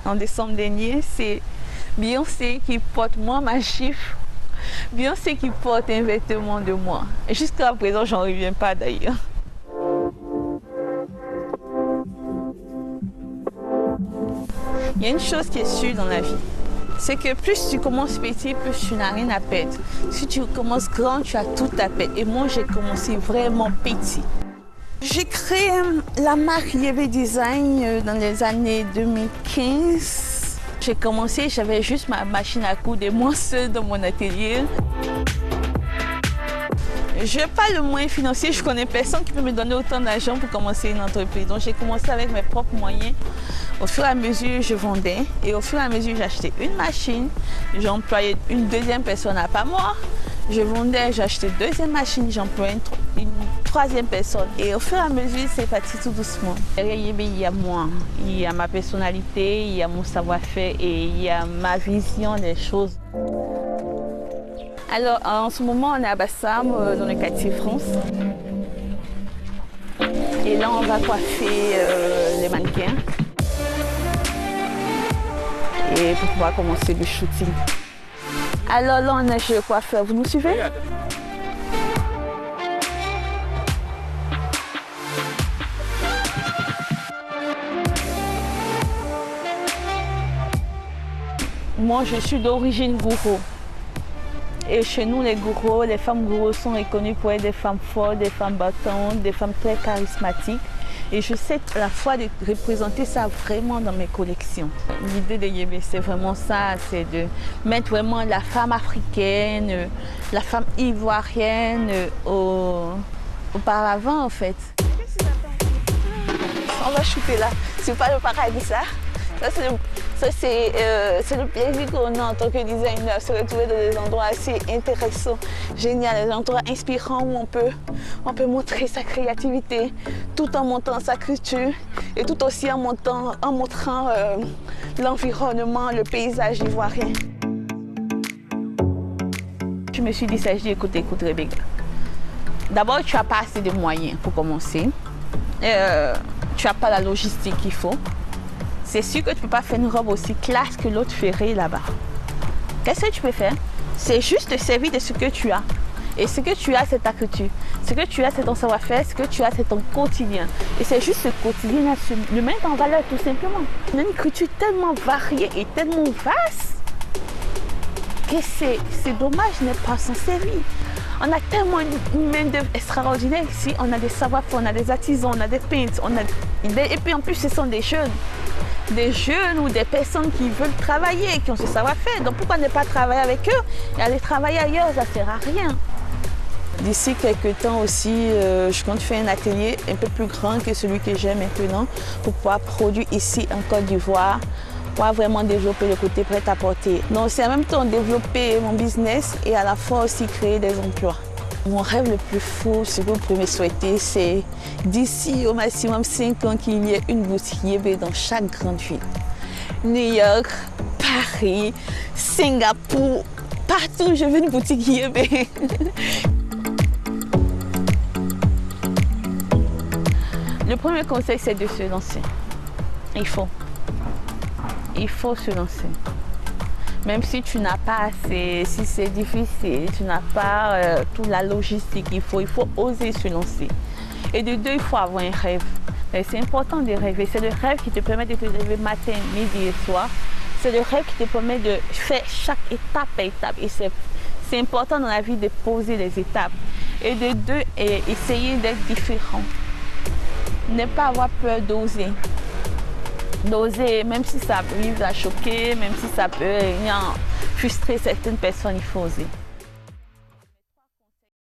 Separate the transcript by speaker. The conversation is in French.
Speaker 1: en décembre dernier, c'est Beyoncé qui porte moi ma chiffre. Beyoncé qui porte un vêtement de moi. Jusqu'à présent, j'en reviens pas d'ailleurs. Il y a une chose qui est sûre dans la vie, c'est que plus tu commences petit, plus tu n'as rien à perdre. Si tu commences grand, tu as tout à perdre. Et moi, j'ai commencé vraiment petit. J'ai créé la marque YB Design dans les années 2015. J'ai commencé, j'avais juste ma machine à coudre et moi seule dans mon atelier. Je n'ai pas le moyen financier, je connais personne qui peut me donner autant d'argent pour commencer une entreprise. Donc j'ai commencé avec mes propres moyens. Au fur et à mesure, je vendais et au fur et à mesure, j'achetais une machine. J'employais une deuxième personne à part moi. Je vendais, j'achetais une deuxième machine, j'employais une troisième personne. Et au fur et à mesure, c'est parti tout doucement. Derrière YB, il y a moi, il y a ma personnalité, il y a mon savoir-faire et il y a ma vision des choses. Alors, en ce moment, on est à Bassam, dans le quartier France. Et là, on va coiffer les mannequins. Et pour pouvoir commencer le shooting. Alors là, on est chez le coiffeur. Vous nous suivez? Moi, je suis d'origine gourou. Et chez nous, les gourous, les femmes gourous sont reconnues pour être des femmes fortes, des femmes battantes, des femmes très charismatiques. Et je sais à la fois de représenter ça vraiment dans mes collections. L'idée de YB, c'est vraiment ça, c'est de mettre vraiment la femme africaine, la femme ivoirienne auparavant en fait. On va shooter là, c'est pas le paradis ça. Ça, c'est le plaisir qu'on a en tant que designer, se retrouver dans des endroits assez intéressants, géniaux, des endroits inspirants où on peut montrer sa créativité tout en montrant sa culture et tout aussi en montrant l'environnement, le paysage ivoirien. Je me suis dit, ça, je dis, écoute Rebecca. D'abord, tu n'as pas assez de moyens pour commencer. Tu n'as pas la logistique qu'il faut. C'est sûr que tu ne peux pas faire une robe aussi classe que l'autre ferait là-bas. Qu'est-ce que tu peux faire? C'est juste te servir de ce que tu as. Et ce que tu as, c'est ta culture. Ce que tu as, c'est ton savoir-faire. Ce que tu as, c'est ton quotidien. Et c'est juste ce quotidien-là, le mettre en valeur tout simplement. On a une culture tellement variée et tellement vaste que c'est dommage de ne pas s'en servir. On a tellement une main-d'œuvre extraordinaire ici. On a des savoir-faire, on a des artisans, on a des peintres. Et puis en plus, ce sont des jeunes. Des jeunes ou des personnes qui veulent travailler, qui ont ce savoir-faire. Donc pourquoi ne pas travailler avec eux et aller travailler ailleurs, ça ne sert à rien. D'ici quelques temps aussi, je compte faire un atelier un peu plus grand que celui que j'ai maintenant pour pouvoir produire ici en Côte d'Ivoire, pour vraiment développer le côté prêt-à-porter. Donc c'est en même temps développer mon business et à la fois aussi créer des emplois. Mon rêve le plus fou, ce que vous pouvez me souhaiter, c'est d'ici au maximum 5 ans qu'il y ait une boutique YB dans chaque grande ville. New York, Paris, Singapour, partout je veux une boutique YB. Le premier conseil, c'est de se lancer. Il faut se lancer. Même si tu n'as pas assez, si c'est difficile, tu n'as pas toute la logistique qu'il faut, il faut oser se lancer. Et de deux, il faut avoir un rêve. C'est important de rêver. C'est le rêve qui te permet de te lever matin, midi et soir. C'est le rêve qui te permet de faire chaque étape par étape. Et c'est important dans la vie de poser les étapes. Et de deux, essayer d'être différent. Ne pas avoir peur d'oser. D'oser, même si ça arrive à choquer, même si ça peut frustrer certaines personnes, il faut oser.